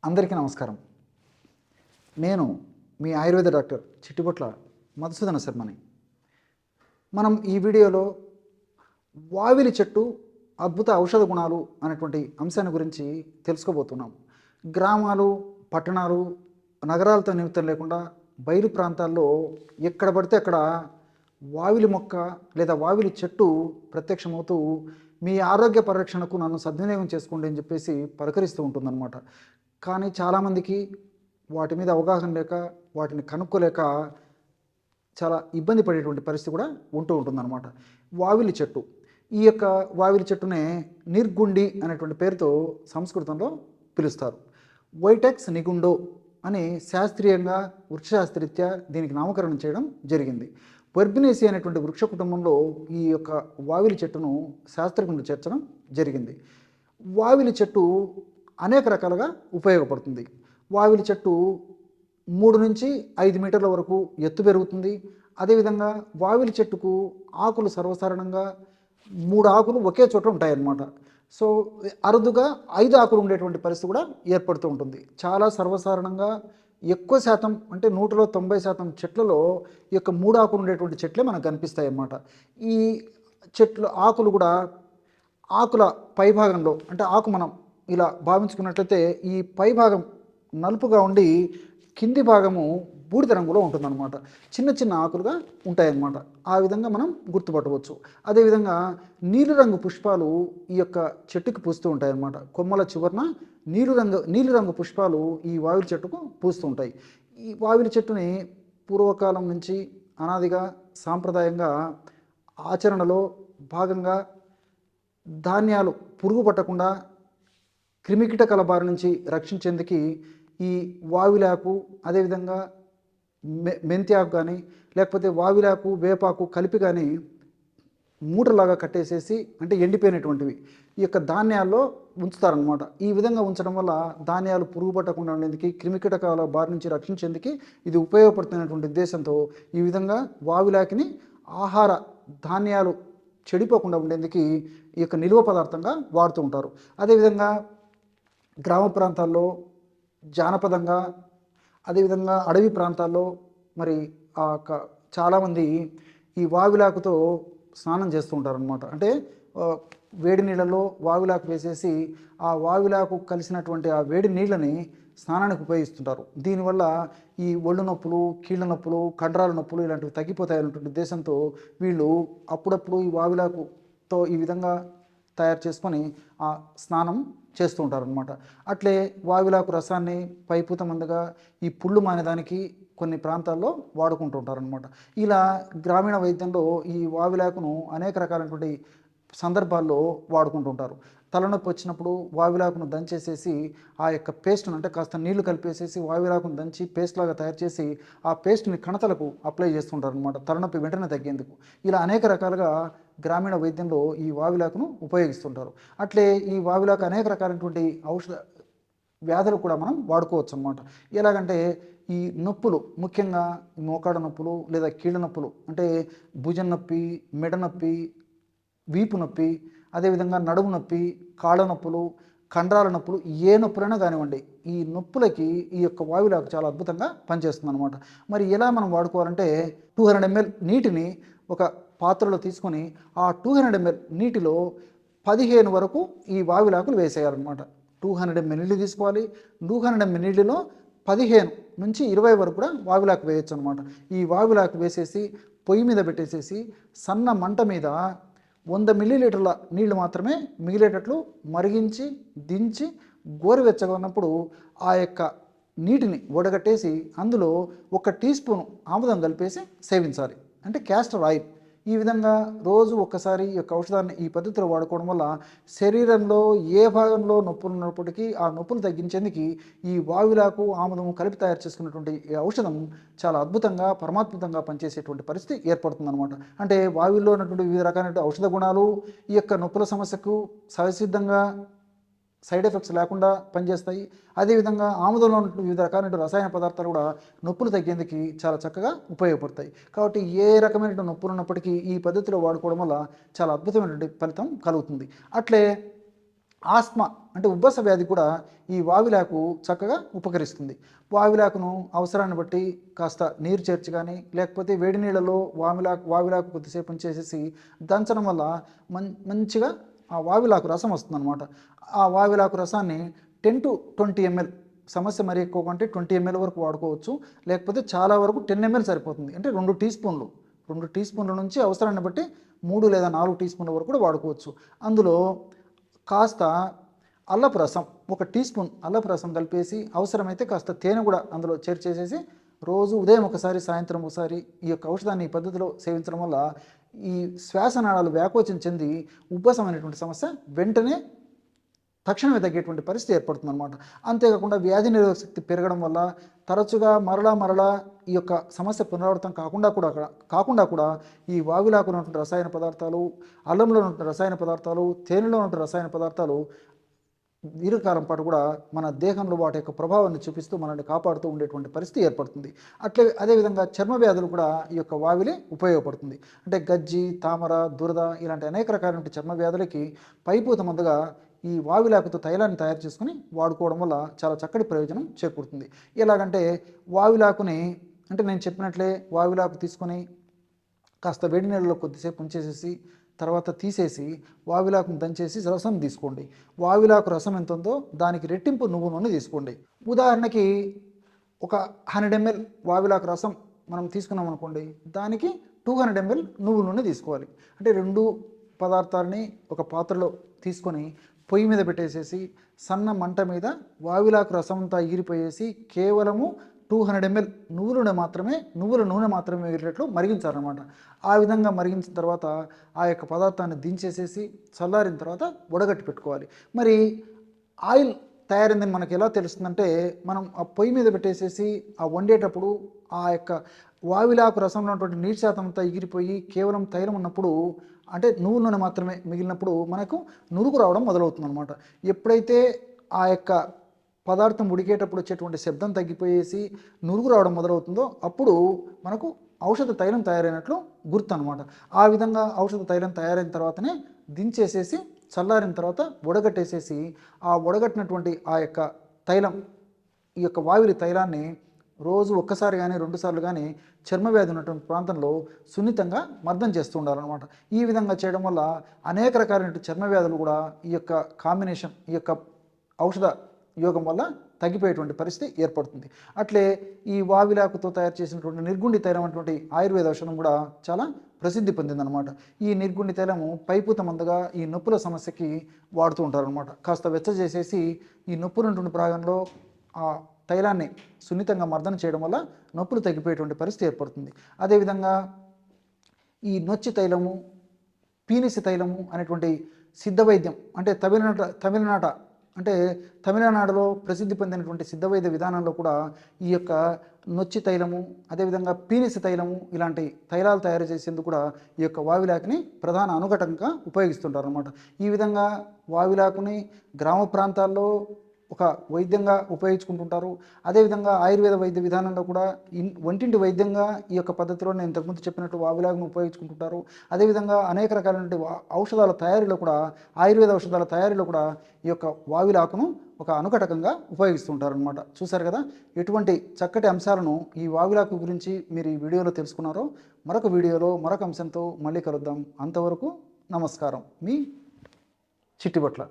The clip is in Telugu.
అందరికీ నమస్కారం. నేను మీ ఆయుర్వేద డాక్టర్ చిట్టిబొట్ల మధుసూదన శర్మని. మనం ఈ వీడియోలో వావిలి చెట్టు అద్భుత ఔషధ గుణాలు అనేటువంటి అంశాన్ని గురించి తెలుసుకోబోతున్నాం. గ్రామాలు, పట్టణాలు, నగరాలతో నిమిత్తం లేకుండా బయలు ప్రాంతాల్లో ఎక్కడ పడితే అక్కడ వావిలి మొక్క లేదా వావిలి చెట్టు ప్రత్యక్షమవుతూ మీ ఆరోగ్య పరిరక్షణకు నన్ను సద్వినియోగం చేసుకోండి అని చెప్పేసి పలకరిస్తూ ఉంటుందన్నమాట. కానీ చాలామందికి వాటి మీద అవగాహన లేక వాటిని కనుక్కోలేక చాలా ఇబ్బంది పడేటువంటి పరిస్థితి కూడా ఉంటూ ఉంటుందన్నమాట. వావిలి చెట్టు, ఈ యొక్క వావిలి చెట్టునే నిర్గుండి అనేటువంటి పేరుతో సంస్కృతంలో పిలుస్తారు. వైటెక్స్ నిగుండో అని శాస్త్రీయంగా వృక్షశాస్త్రరీత్యా దీనికి నామకరణం చేయడం జరిగింది. వర్బినేసి అనేటువంటి వృక్ష కుటుంబంలో ఈ యొక్క వావిలి చెట్టును శాస్త్రజ్ఞులు చేర్చడం జరిగింది. వావిలి చెట్టు అనేక రకాలుగా ఉపయోగపడుతుంది. వావిలి చెట్టు 3 నుంచి 5 మీటర్ల వరకు ఎత్తు పెరుగుతుంది. అదేవిధంగా వావిలి చెట్టుకు ఆకులు సర్వసాధారణంగా 3 ఆకులు ఒకే చోట ఉంటాయన్నమాట. సో అరుదుగా 5 ఆకులు ఉండేటువంటి పరిస్థితి కూడా ఏర్పడుతూ ఉంటుంది. చాలా సర్వసాధారణంగా ఎక్కువ శాతం అంటే 100లో 90% చెట్లలో ఈ యొక్క 3 ఆకులు ఉండేటువంటి చెట్లే మనకు కనిపిస్తాయి అన్నమాట. ఈ చెట్లు ఆకులు కూడా ఆకుల పైభాగంలో అంటే ఆకు మనం ఇలా భావించుకున్నట్లయితే ఈ పైభాగం నలుపుగా ఉండి కింది భాగము బూడిద రంగులో ఉంటుందన్నమాట. చిన్న చిన్న ఆకులుగా ఉంటాయన్నమాట. ఆ విధంగా మనం గుర్తుపట్టవచ్చు. అదేవిధంగా నీలిరంగు పుష్పాలు ఈ యొక్క చెట్టుకి పూస్తూ ఉంటాయన్నమాట. కొమ్మల చివరన నీలిరంగు పుష్పాలు ఈ వావిలి చెట్టుకు పూస్తూ ఉంటాయి. ఈ వావిలి చెట్టుని పూర్వకాలం నుంచి అనాదిగా సాంప్రదాయంగా ఆచరణలో భాగంగా ధాన్యాలు పురుగు పట్టకుండా క్రిమికీటకాల బారి నుంచి రక్షించేందుకు ఈ వావిలాకు, అదేవిధంగా మెంతి ఆకు కానీ లేకపోతే వావిలాకు, వేపాకు కలిపి కానీ మూటలాగా కట్టేసేసి అంటే ఎండిపోయినటువంటివి ఈ యొక్క ధాన్యాల్లో ఉంచుతారనమాట. ఈ విధంగా ఉంచడం వల్ల ధాన్యాలు పురుగు పట్టకుండా ఉండేందుకు, క్రిమికీటకాల బారి నుంచి రక్షించేందుకు ఇది ఉపయోగపడుతున్నటువంటి ఉద్దేశంతో ఈ విధంగా వావిలాకిని ఆహార ధాన్యాలు చెడిపోకుండా ఉండేందుకు ఈ యొక్క నిల్వ పదార్థంగా వాడుతూ ఉంటారు. అదేవిధంగా గ్రామ ప్రాంతాల్లో జానపదంగా, అదేవిధంగా అడవి ప్రాంతాల్లో మరి చాలామంది ఈ వావిలాకుతో స్నానం చేస్తూ ఉంటారనమాట. అంటే వేడి నీళ్ళలో వావిలాకు వేసేసి ఆ వావిలాకు కలిసినటువంటి ఆ వేడి నీళ్ళని స్నానానికి ఉపయోగిస్తుంటారు. దీనివల్ల ఈ ఒళ్ళు నొప్పులు, కీళ్ళ నొప్పులు, కండరాల నొప్పులు ఇలాంటివి తగ్గిపోతాయనేటువంటి ఉద్దేశంతో వీళ్ళు అప్పుడప్పుడు ఈ వావిలాకుతో ఈ విధంగా తయారు చేసుకొని ఆ స్నానం చేస్తూ ఉంటారనమాట. అట్లే వావిలాకు రసాన్ని పైపూత మందుగా ఈ పుళ్ళు మానేదానికి కొన్ని ప్రాంతాల్లో వాడుకుంటూ ఉంటారనమాట. ఇలా గ్రామీణ వైద్యంలో ఈ వావిలాకును అనేక రకాలైనటువంటి సందర్భాల్లో వాడుకుంటూ ఉంటారు. తలనొప్పి వచ్చినప్పుడు వావిలాకును దంచేసేసి ఆ యొక్క పేస్ట్ను అంటే కాస్త నీళ్లు కలిపేసేసి వావిలాకును దంచి పేస్ట్ లాగా తయారు చేసి ఆ పేస్ట్ని కణతలకు అప్లై చేస్తుంటారు అనమాట, తలనొప్పి వెంటనే తగ్గేందుకు. ఇలా అనేక రకాలుగా గ్రామీణ వైద్యంలో ఈ వావిలాకును ఉపయోగిస్తుంటారు. అట్లే ఈ వావిలాకు అనేక రకాలైనటువంటి ఔషధ వ్యాధులు కూడా మనం వాడుకోవచ్చు అన్నమాట. ఎలాగంటే ఈ నొప్పులు, ముఖ్యంగా మోకాడ నొప్పులు లేదా కీళ్ళ నొప్పులు అంటే భుజం నొప్పి, మెడ నొప్పి, వీపు నొప్పి, అదేవిధంగా నడుము నొప్పి, కాళ్ళ నొప్పులు, కండరాల నొప్పులు, ఏ నొప్పులైనా కానివ్వండి ఈ నొప్పులకి ఈ యొక్క వావిలాకు చాలా అద్భుతంగా పనిచేస్తుంది అనమాట. మరి ఎలా మనం వాడుకోవాలంటే 200 ml నీటిని ఒక పాత్రలో తీసుకొని ఆ 200 ml నీటిలో 15 వరకు ఈ వావిలాకులు వేసేయాలన్నమాట. 200 ml నీళ్ళు తీసుకోవాలి. 200 ml నీళ్ళలో 15 నుంచి 20 వరకు కూడా వావిలాకు వేయచ్చు అనమాట. ఈ వావిలాకు వేసేసి పొయ్యి మీద పెట్టేసేసి సన్న మంట మీద 100 మిల్లీలీటర్ల నీళ్లు మాత్రమే మిగిలేటట్లు మరిగించి దించి గోరువెచ్చగా ఉన్నప్పుడు ఆ యొక్క నీటిని వడగట్టేసి అందులో 1 టీ స్పూన్ ఆముదం కలిపేసి సేవించాలి. అంటే క్యాస్టర్ ఆయిల్. ఈ విధంగా రోజు ఒక్కసారి ఈ యొక్క ఔషధాన్ని ఈ పద్ధతిలో వాడుకోవడం వల్ల శరీరంలో ఏ భాగంలో నొప్పులు ఉన్నప్పటికీ ఆ నొప్పులు తగ్గించేందుకు ఈ వావిలాకు, ఆముదము కలిపి తయారు చేసుకున్నటువంటి ఈ ఔషధం చాలా అద్భుతంగా పరమాద్భుతంగా పనిచేసేటువంటి పరిస్థితి ఏర్పడుతుందన్నమాట. అంటే వావిల్లో ఉన్నటువంటి వివిధ రకాలైన ఔషధ గుణాలు ఈ యొక్క నొప్పుల సమస్యకు సహసిద్ధంగా సైడ్ ఎఫెక్ట్స్ లేకుండా పనిచేస్తాయి. అదేవిధంగా ఆముదంలో ఉన్నటువంటి వివిధ రకాలైన రసాయన పదార్థాలు కూడా నొప్పులు తగ్గేందుకు చాలా చక్కగా ఉపయోగపడతాయి. కాబట్టి ఏ రకమైన నొప్పులు ఉన్నప్పటికీ ఈ పద్ధతిలో వాడుకోవడం వల్ల చాలా అద్భుతమైనటువంటి ఫలితం కలుగుతుంది. అట్లే ఆస్మా అంటే ఉబ్బస వ్యాధి కూడా ఈ వావిలాకు చక్కగా ఉపకరిస్తుంది. వావిలాకును అవసరాన్ని బట్టి కాస్త నీరు చేర్చి కానీ లేకపోతే వేడి నీళ్ళలో వావిలాకు కొద్దిసేపు ఉంచేసేసి దంచడం వల్ల మంచిగా ఆ వావిలాకు రసం వస్తుందన్నమాట. ఆ వావిలాకు రసాన్ని 10 to 20 ml, సమస్య మరీ ఎక్కువ కంటే 20 ml వరకు వాడుకోవచ్చు. లేకపోతే చాలా వరకు 10 ml సరిపోతుంది. అంటే 2 టీ స్పూన్ల నుంచి అవసరాన్ని బట్టి 3 లేదా 4 టీ స్పూన్ల వరకు కూడా వాడుకోవచ్చు. అందులో కాస్త అల్లపు రసం, 1 టీ స్పూన్ అల్లపు రసం కలిపేసి అవసరమైతే కాస్త తేనె కూడా అందులో చేర్చేసేసి రోజు ఉదయం ఒకసారి సాయంత్రం ఒకసారి ఈ యొక్క ఔషధాన్ని ఈ పద్ధతిలో సేవించడం వల్ల ఈ శ్వాసనాళాలు వ్యాకోచం చెంది ఉబ్బసం అనేటువంటి సమస్య వెంటనే తక్షణమే తగ్గేటువంటి పరిస్థితి ఏర్పడుతుంది అనమాట. అంతేకాకుండా వ్యాధి నిరోధక శక్తి పెరగడం వల్ల తరచుగా మరలా ఈ యొక్క సమస్య పునరావృతం కాకుండా కూడా ఈ వావిలాకులో ఉన్నటువంటి రసాయన పదార్థాలు, అల్లంలో ఉన్నటువంటి రసాయన పదార్థాలు, తేనెలో ఉన్నటువంటి రసాయన పదార్థాలు దీర్ఘకాలం పాటు కూడా మన దేహంలో వాటి యొక్క ప్రభావాన్ని చూపిస్తూ మనల్ని కాపాడుతూ ఉండేటువంటి పరిస్థితి ఏర్పడుతుంది. అదేవిధంగా చర్మ వ్యాధులు కూడా ఈ యొక్క వావిలి ఉపయోగపడుతుంది. అంటే గజ్జి, తామర, దురద ఇలాంటి అనేక రకాలైన చర్మ వ్యాధులకి పైపూత మందుగా ఈ వావిలాకుతో తైలాన్ని తయారు చేసుకుని వాడుకోవడం వల్ల చాలా చక్కటి ప్రయోజనం చేకూరుతుంది. ఎలాగంటే వావిలాకుని అంటే నేను చెప్పినట్లే వావిలాకు తీసుకొని కాస్త వేడి నీళ్ళలో కొద్దిసేపు ఉంచేసేసి తర్వాత తీసేసి వావిలాకును దంచేసి రసం తీసుకోండి. వావిలాకు రసం ఎంత ఉందో దానికి రెట్టింపు నువ్వు నూనె తీసుకోండి. ఉదాహరణకి ఒక 100 ml వావిలాకు రసం మనం తీసుకున్నాం అనుకోండి, దానికి 200 ml నువ్వుల నూనె తీసుకోవాలి. అంటే 2 పదార్థాలని ఒక పాత్రలో తీసుకొని పొయ్యి మీద పెట్టేసేసి సన్న మంట మీద వావిలాకు రసం అంతా ఎగిరిపోయేసి కేవలము 200 ml నువ్వుల నూనె మాత్రమే ఎగిరేట్లు మరిగించాలన్నమాట. ఆ విధంగా మరిగించిన తర్వాత ఆ యొక్క పదార్థాన్ని దించేసేసి చల్లారిన తర్వాత వడగట్టి పెట్టుకోవాలి. మరి ఆయిల్ తయారైందని మనకి ఎలా తెలుస్తుందంటే, మనం ఆ పొయ్యి మీద పెట్టేసేసి ఆ వండేటప్పుడు ఆ యొక్క వావిలాకు రసంలో ఉన్నటువంటి నీటి శాతం అంతా ఎగిరిపోయి కేవలం తైలం ఉన్నప్పుడు, అంటే నువ్వుల నూనె మాత్రమే మిగిలినప్పుడు మనకు నురుగు రావడం మొదలవుతుంది అనమాట. ఎప్పుడైతే ఆ యొక్క పదార్థం ఉడికేటప్పుడు వచ్చేటువంటి శబ్దం తగ్గిపోయేసి నురుగు రావడం మొదలవుతుందో అప్పుడు మనకు ఔషధ తైలం తయారైనట్లు గుర్తు అనమాట. ఆ విధంగా ఔషధ తైలం తయారైన తర్వాతనే దించేసేసి చల్లారిన తర్వాత వడగట్టేసేసి ఆ వడగట్టినటువంటి ఆ యొక్క తైలం, ఈ యొక్క వావిలి తైలాన్ని రోజు ఒక్కసారి కానీ 2 సార్లు కానీ చర్మ వ్యాధి ఉన్నటువంటి ప్రాంతంలో సున్నితంగా మర్దన చేస్తూ ఉండాలన్నమాట. ఈ విధంగా చేయడం వల్ల అనేక రకాలైన చర్మ వ్యాధులు కూడా ఈ యొక్క కాంబినేషన్, ఈ యొక్క ఔషధ యోగం వల్ల తగ్గిపోయేటువంటి పరిస్థితి ఏర్పడుతుంది. అట్లే ఈ వావిలాకుతో తయారు చేసినటువంటి నిర్గుండి తైలం అటువంటి ఆయుర్వేద ఔషధం కూడా చాలా ప్రసిద్ధి పొందిందనమాట. ఈ నిర్గుండి తైలము పైపూత మందుగా ఈ నొప్పుల సమస్యకి వాడుతూ ఉంటారనమాట. కాస్త వెచ్చ చేసేసి ఈ నొప్పులుంటున్న భాగంలో ఆ తైలాన్ని సున్నితంగా మర్దన చేయడం వల్ల నొప్పులు తగ్గిపోయేటువంటి పరిస్థితి ఏర్పడుతుంది. అదేవిధంగా ఈ నొచ్చి తైలము, పీనిసి తైలము అనేటువంటి సిద్ధ వైద్యం, అంటే తమిళనాడులో ప్రసిద్ధి పొందినటువంటి సిద్ధ వైద్య విధానంలో కూడా ఈ యొక్క నొచ్చి తైలము, అదేవిధంగా పీనిసి తైలము ఇలాంటి తైలాలు తయారు చేసేందుకు కూడా ఈ యొక్క వావిలాకుని ప్రధాన అనుఘటకంగా ఉపయోగిస్తుంటారు అన్నమాట. ఈ విధంగా వావిలాకుని గ్రామ ప్రాంతాల్లో ఒక వైద్యంగా ఉపయోగించుకుంటుంటారు. అదేవిధంగా ఆయుర్వేద వైద్య విధానంలో కూడా వంటింటి వైద్యంగా ఈ యొక్క పద్ధతిలో నేను ఇంతకుముందు చెప్పినట్టు వావిలాకును ఉపయోగించుకుంటుంటారు. అదేవిధంగా అనేక రకాలైన ఔషధాల తయారీలో కూడా, ఆయుర్వేద ఔషధాల తయారీలో కూడా ఈ యొక్క వావిలాకును ఒక అనుకటకంగా ఉపయోగిస్తుంటారు అనమాట. చూశారు కదా ఎటువంటి చక్కటి అంశాలను ఈ వావిలాకు గురించి మీరు ఈ వీడియోలో తెలుసుకున్నారో. మరొక వీడియోలో మరొక అంశంతో మళ్ళీ కలుద్దాం. అంతవరకు నమస్కారం. మీ చిట్టిబొట్ల.